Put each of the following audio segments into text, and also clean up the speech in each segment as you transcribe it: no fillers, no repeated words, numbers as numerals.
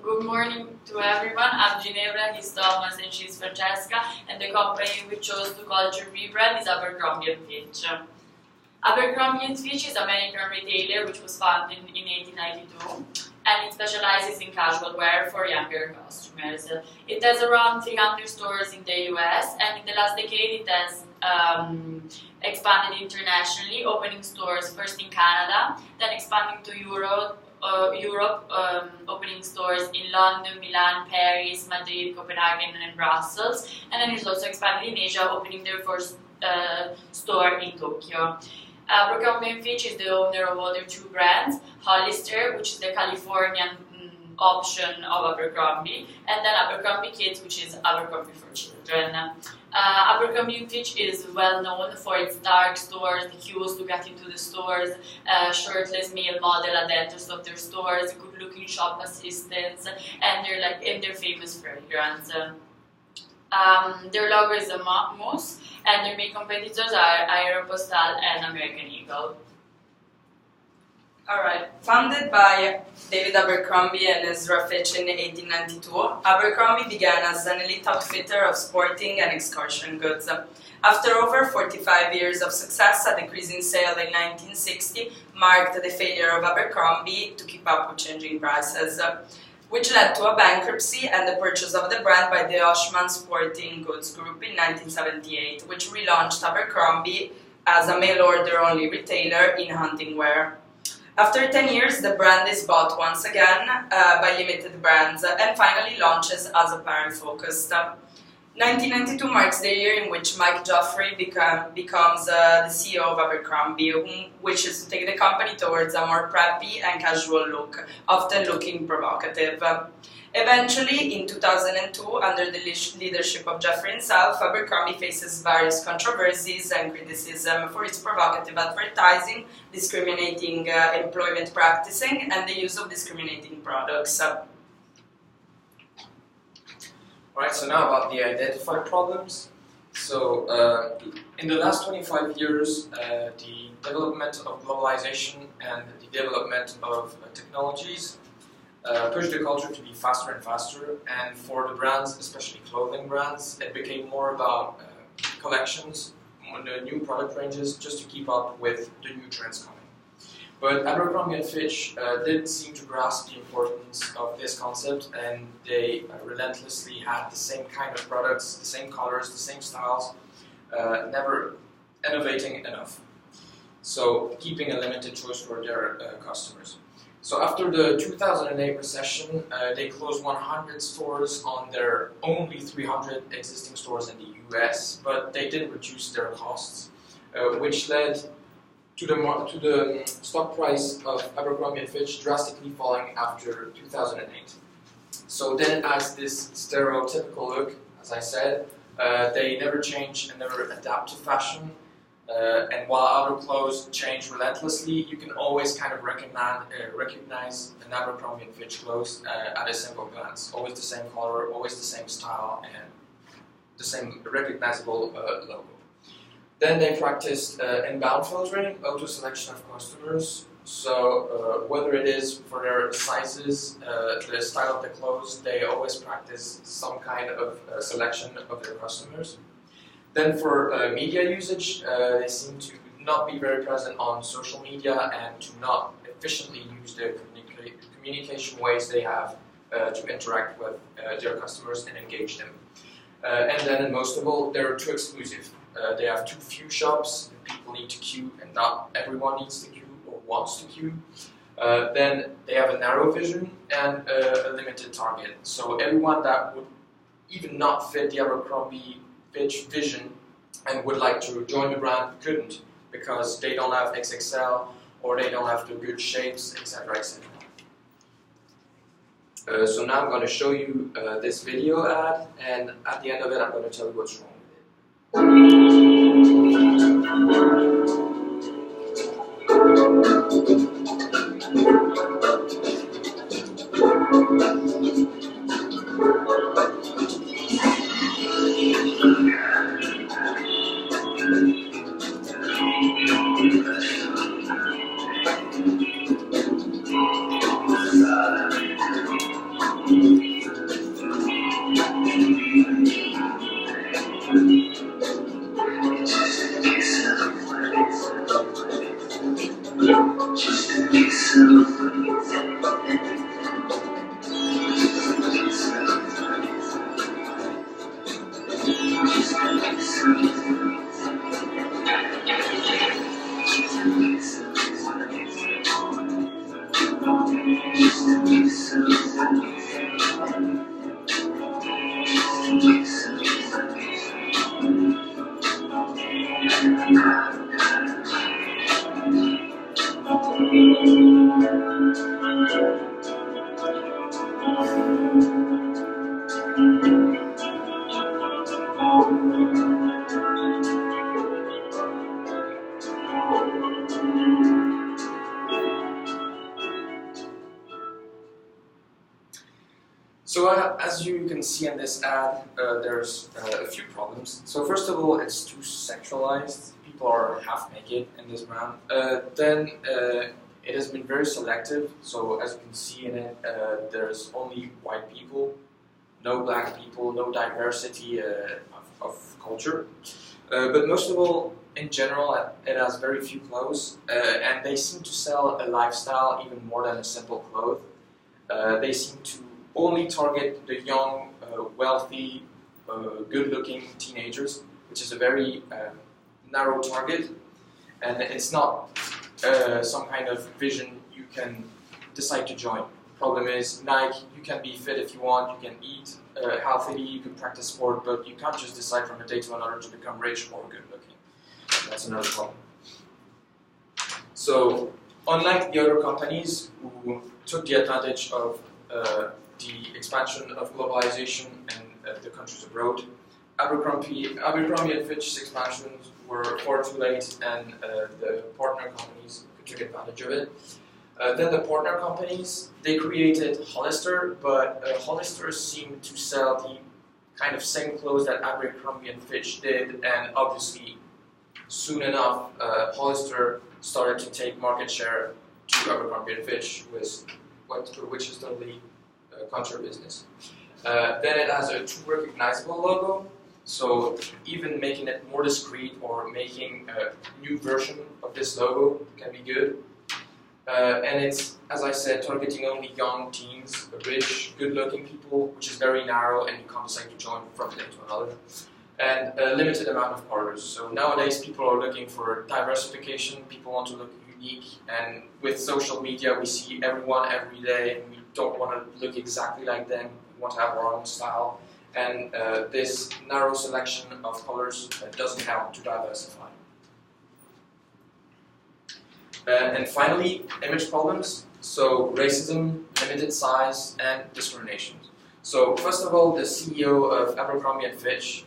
Good morning to everyone. I'm Ginevra, he's Thomas, and she's Francesca, and the company we chose to culture rebrand is Abercrombie and Fitch. Abercrombie and Fitch is an American retailer which was founded in 1892, and it specializes in casual wear for younger customers. It has around 300 stores in the US, and in the last decade it has expanded internationally, opening stores first in Canada, then expanding to Europe, opening stores in London, Milan, Paris, Madrid, Copenhagen, and Brussels, and then it's also expanded in Asia, opening their first store in Tokyo. Abercrombie and Fitch is the owner of other two brands, Hollister, which is the Californian option of Abercrombie, and then Abercrombie Kids, which is Abercrombie for children. Abercrombie & Fitch is well known for its dark stores, the queues to get into the stores, shirtless male model at the entrance of their stores, good-looking shop assistants, and their famous fragrance. Their logo is a moose, and their main competitors are Aeropostale and American Eagle. Alright, founded by David Abercrombie and Ezra Fitch in 1892, Abercrombie began as an elite outfitter of sporting and excursion goods. After over 45 years of success, a decrease in sale in 1960 marked the failure of Abercrombie to keep up with changing prices, which led to a bankruptcy and the purchase of the brand by the Oshman Sporting Goods Group in 1978, which relaunched Abercrombie as a mail-order only retailer in hunting wear. After 10 years, the brand is bought once again by Limited Brands and finally launches as apparel-focused. 1992 marks the year in which Mike Joffrey becomes the CEO of Abercrombie, who wishes to take the company towards a more preppy and casual look, often looking provocative. Eventually, in 2002, under the leadership of Joffrey himself, Abercrombie faces various controversies and criticism for its provocative advertising, discriminating employment practicing, and the use of discriminating products. Alright, so now about the identified problems. So, in the last 25 years, the development of globalization and the development of technologies pushed the culture to be faster and faster, and for the brands, especially clothing brands, it became more about collections, the new product ranges, just to keep up with the new trends coming. But Abercrombie and Fitch didn't seem to grasp the importance of this concept, and they relentlessly had the same kind of products, the same colors, the same styles, never innovating enough. So keeping a limited choice for their customers. So after the 2008 recession, they closed 100 stores on their only 300 existing stores in the US, but they didn't reduce their costs, which led to the stock price of Abercrombie & Fitch drastically falling after 2008. So then it has this stereotypical look, as I said. They never change and never adapt to fashion. And while other clothes change relentlessly, you can always kind of recognize an Abercrombie & Fitch clothes at a simple glance. Always the same color, always the same style, and the same recognizable logo. Then they practiced inbound filtering, auto-selection of customers. So whether it is for their sizes, the style of the clothes, they always practice some kind of selection of their customers. Then for media usage, they seem to not be very present on social media and to not efficiently use the communication ways they have to interact with their customers and engage them. And then most of all, they're too exclusive. They have too few shops, and people need to queue, and not everyone needs to queue or wants to queue. Then they have a narrow vision and a limited target. So everyone that would even not fit the Abercrombie Fitch vision and would like to join the brand couldn't, because they don't have XXL or they don't have the good shapes, etc., etc. So now I'm going to show you this video ad, and at the end of it I'm going to tell you what's wrong with it. So as you can see in this ad, there's a few problems. So first of all, it's too sexualized. People are half naked in this brand. Then it has been very selective. So as you can see in it, there's only white people, no black people, no diversity of culture. But most of all, in general, it has very few clothes, and they seem to sell a lifestyle even more than a simple cloth. They seem to only target the young, wealthy, good-looking teenagers, which is a very narrow target, and it's not some kind of vision you can decide to join. Problem is, Nike, you can be fit if you want, you can eat healthily, you can practice sport, but you can't just decide from a day to another to become rich or good-looking. That's another problem. So, unlike the other companies who took the advantage of the expansion of globalization and the countries abroad, Abercrombie and Fitch's expansions were far too late, and the partner companies took advantage of it. Then the partner companies, they created Hollister, but Hollister seemed to sell the kind of same clothes that Abercrombie and Fitch did, and obviously soon enough Hollister started to take market share to Abercrombie and Fitch, which is totally contra business. Then it has a too recognizable logo, so even making it more discreet or making a new version of this logo can be good. And it's, as I said, targeting only young teens, rich, good-looking people, which is very narrow, and you can't decide to join from one day to another. And a limited amount of colors. So nowadays, people are looking for diversification. People want to look unique, and with social media, we see everyone every day, and we don't want to look exactly like them. We want to have our own style, and this narrow selection of colors doesn't help to diversify. And finally, image problems. So racism, limited size, and discrimination. So first of all, the CEO of Abercrombie and Fitch,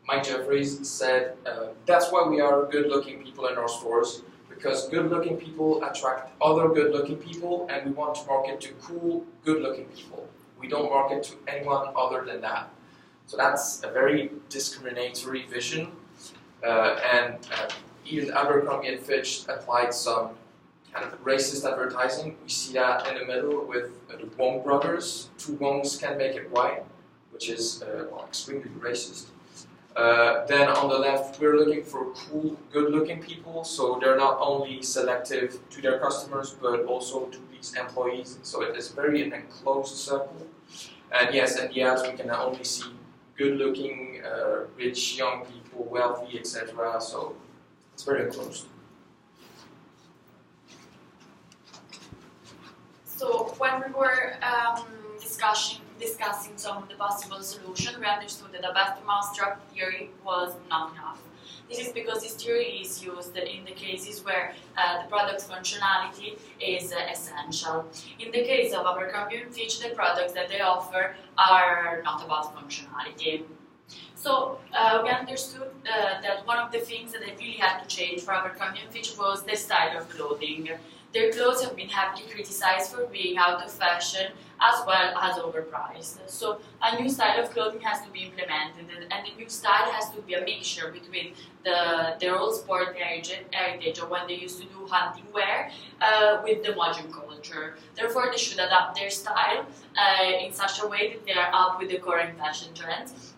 Mike Jeffries, said, that's why we are good-looking people in our stores, because good-looking people attract other good-looking people, and we want to market to cool, good-looking people. We don't market to anyone other than that. So that's a very discriminatory vision, and even Abercrombie and Fitch applied some kind of racist advertising. We see that in the middle with the Wong brothers. Two Wongs can make it white, which is extremely racist. Then on the left, we're looking for cool, good-looking people, so they're not only selective to their customers, but also to these employees. So it is very an enclosed circle. And yes, in the ads, we can only see good-looking, rich, young people, wealthy, etc. So it's very enclosed. So when we were discussing some of the possible solutions, we understood that the best mousetrap theory was not enough. This is because this theory is used in the cases where the product's functionality is essential. In the case of Abercrombie & Fitch, the products that they offer are not about functionality. So we understood that one of the things that they really had to change for Abercrombie & Fitch was the style of clothing. Their clothes have been heavily criticized for being out of fashion as well as overpriced. So a new style of clothing has to be implemented, and the new style has to be a mixture between their old sport heritage of when they used to do hunting wear with the modern culture. Therefore, they should adapt their style in such a way that they are up with the current fashion trends,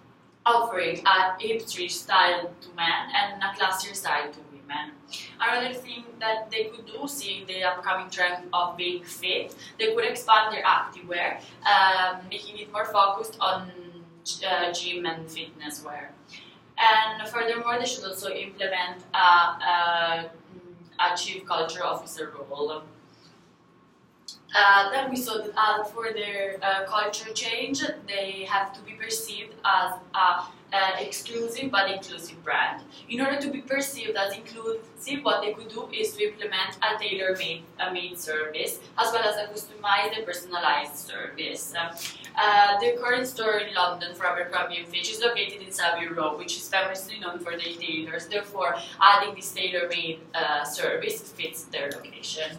offering a hipster style to men and a classier style to women. Another thing that they could do, seeing the upcoming trend of being fit, they could expand their activewear, making it more focused on gym and fitness wear. And furthermore, they should also implement a chief culture officer role. Then we saw that for their culture change, they have to be perceived as a exclusive but inclusive brand. In order to be perceived as inclusive, what they could do is to implement a tailor-made service, as well as a customized and personalized service. The current store in London for Abercrombie & Fitch is located in Savile Row, which is famously known for their tailors. Therefore, adding this tailor-made service fits their location.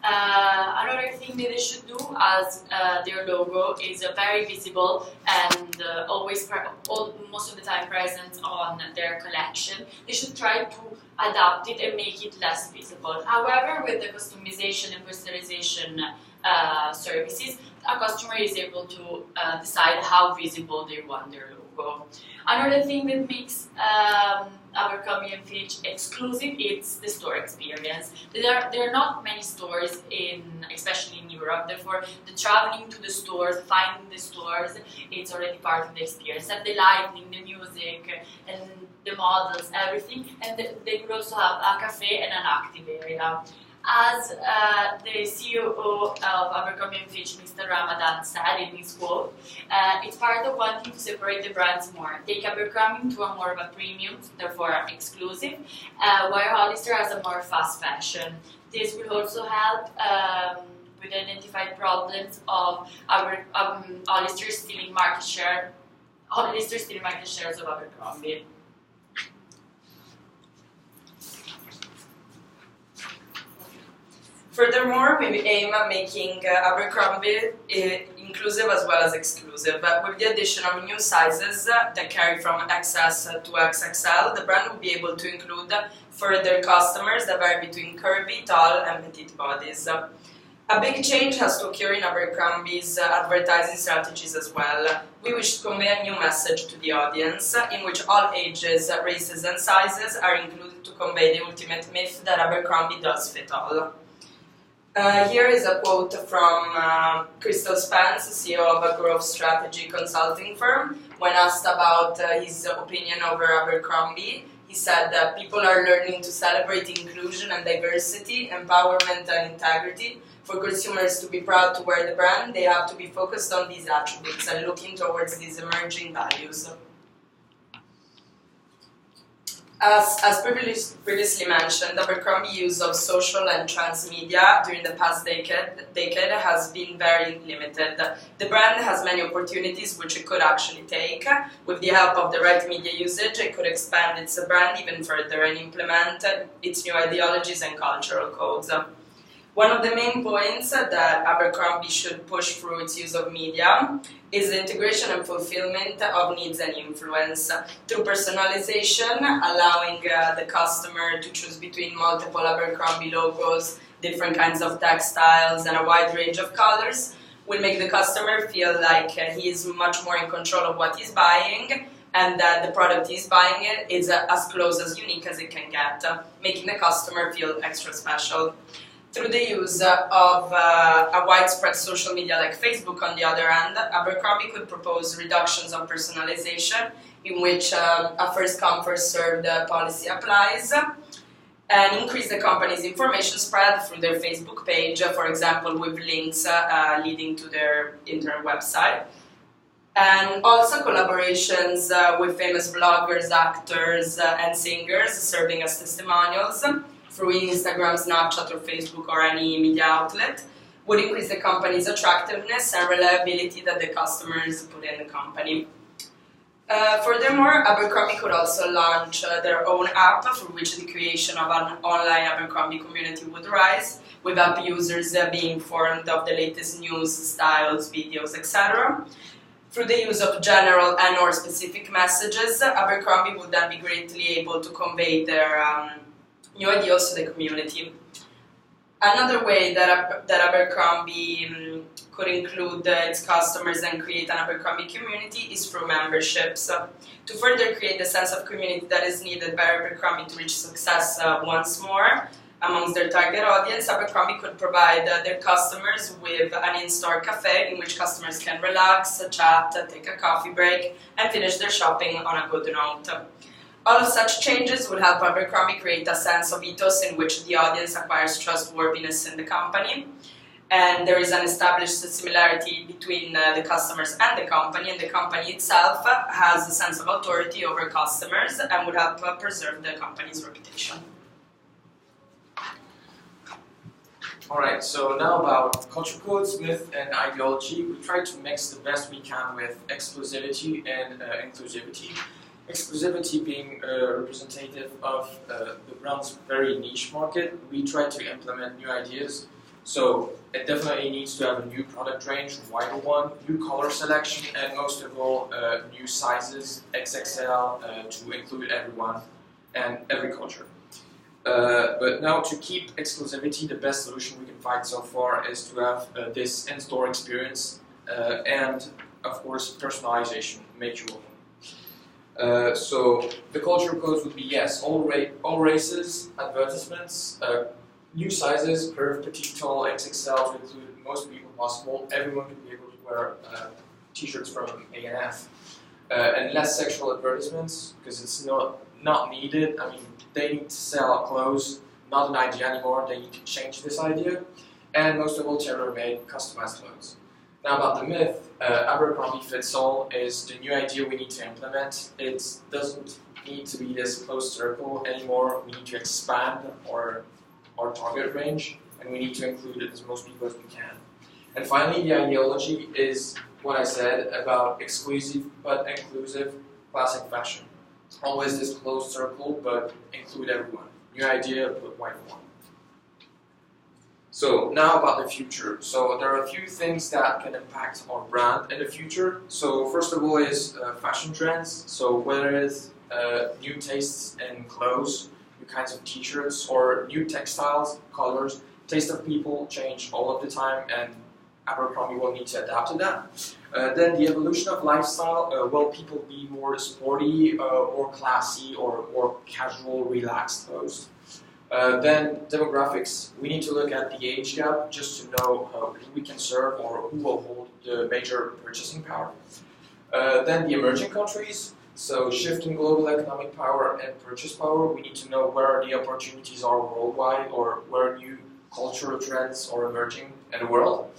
Another thing that they should do as their logo is very visible and always most of the time present on their collection. They should try to adapt it and make it less visible. However, with the customization and personalization services, a customer is able to decide how visible they want their logo. Another thing that makes Abercrombie and Fitch exclusive is the store experience. There are not many stores especially in Europe, therefore the traveling to the stores, finding the stores, it's already part of the experience. And the lighting, the music, and the models, everything. And they could also have a cafe and an active area. As the CEO of Abercrombie and Fitch, Mr. Ramadan, said in his quote, it's part of wanting to separate the brands more, take Abercrombie to a more of a premium, therefore exclusive, while Hollister has a more fast fashion. This will also help with identified problems of Hollister stealing market shares of Abercrombie. Furthermore, we aim at making Abercrombie inclusive as well as exclusive. With the addition of new sizes that carry from XS to XXL, the brand will be able to include further customers that vary between curvy, tall, and petite bodies. A big change has to occur in Abercrombie's advertising strategies as well. We wish to convey a new message to the audience, in which all ages, races, and sizes are included to convey the ultimate myth that Abercrombie does fit all. Here is a quote from Crystal Spence, CEO of a growth strategy consulting firm. When asked about his opinion over Abercrombie, he said that people are learning to celebrate inclusion and diversity, empowerment and integrity. For consumers to be proud to wear the brand, they have to be focused on these attributes and looking towards these emerging values. As previously mentioned, Abercrombie's use of social and transmedia during the past decade has been very limited. The brand has many opportunities which it could actually take. With the help of the right media usage, it could expand its brand even further and implement its new ideologies and cultural codes. One of the main points that Abercrombie should push through its use of media is the integration and fulfillment of needs and influence through personalization, allowing the customer to choose between multiple Abercrombie logos, different kinds of textiles, and a wide range of colors, will make the customer feel like he is much more in control of what he's buying, and that the product he's buying is as close as unique as it can get, making the customer feel extra special. Through the use of a widespread social media like Facebook, on the other hand, Abercrombie could propose reductions on personalization, in which a first-come, first-served policy applies, and increase the company's information spread through their Facebook page, for example, with links leading to their internet website. And also collaborations with famous bloggers, actors, and singers serving as testimonials through Instagram, Snapchat, or Facebook, or any media outlet, would increase the company's attractiveness and reliability that the customers put in the company. Furthermore, Abercrombie could also launch their own app, through which the creation of an online Abercrombie community would rise, with app users being informed of the latest news, styles, videos, etc. Through the use of general and or specific messages, Abercrombie would then be greatly able to convey their new ideas to the community. Another way that Abercrombie could include its customers and create an Abercrombie community is through memberships. To further create the sense of community that is needed by Abercrombie to reach success once more amongst their target audience, Abercrombie could provide their customers with an in-store cafe in which customers can relax, chat, take a coffee break, and finish their shopping on a good note. All of such changes would help Abercrombie create a sense of ethos in which the audience acquires trustworthiness in the company, and there is an established similarity between the customers and the company itself has a sense of authority over customers and would help preserve the company's reputation. Alright, so now about culture codes, myth, and ideology. We try to mix the best we can with exclusivity and inclusivity. Exclusivity being representative of the brand's very niche market, we try to implement new ideas So it definitely needs to have a new product range, a wider one, new color selection, and most of all, new sizes, XXL, to include everyone and every culture. But now, to keep exclusivity, the best solution we can find so far is to have this in-store experience and, of course, personalization, make your own. So the culture codes would be, yes, all races, advertisements, new sizes, curve, petite, tall, XXL, to include most people possible. Everyone can be able to wear t-shirts from A&F. And less sexual advertisements, because it's not needed. I mean, they need to sell clothes, not an idea anymore. They need to change this idea. And most of all, tailor-made, customized clothes. Now about the myth, Abercrombie fits all is the new idea we need to implement. It doesn't need to be this closed circle anymore. We need to expand our target range, and we need to include as most people as we can. And finally, the ideology is what I said about exclusive but inclusive classic fashion. Always this closed circle, but include everyone. New idea, but wide one. So now about the future. So there are a few things that can impact our brand in the future. So first of all is fashion trends. So whether it's new tastes in clothes, new kinds of t-shirts, or new textiles, colors, taste of people change all of the time, and Abercrombie will need to adapt to that. Then the evolution of lifestyle, will people be more sporty, or classy, or more casual, relaxed clothes? Then demographics, we need to look at the age gap just to know who we can serve or who will hold the major purchasing power. Then the emerging countries, so shift in global economic power and purchase power, we need to know where the opportunities are worldwide or where new cultural trends are emerging in the world.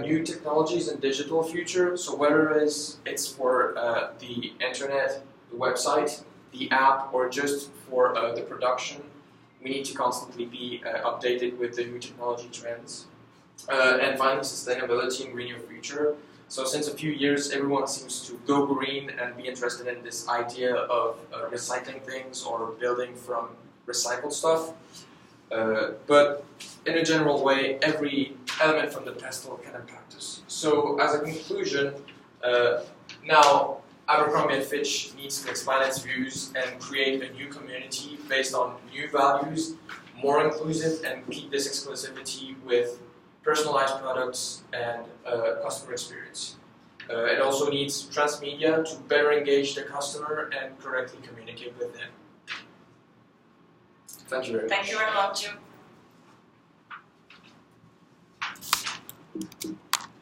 New technologies and digital future, so whether it's for the internet, the website, the app, or just for the production, we need to constantly be updated with the new technology trends. And finally, sustainability and greener future. So since a few years, everyone seems to go green and be interested in this idea of recycling things or building from recycled stuff. But in a general way, every element from the pastel can impact us. So as a conclusion, now Abercrombie & Fitch needs to expand its views and create a new community based on new values, more inclusive, and keep this exclusivity with personalized products and customer experience. It also needs transmedia to better engage the customer and correctly communicate with them. Thank you very much. Thank you very much.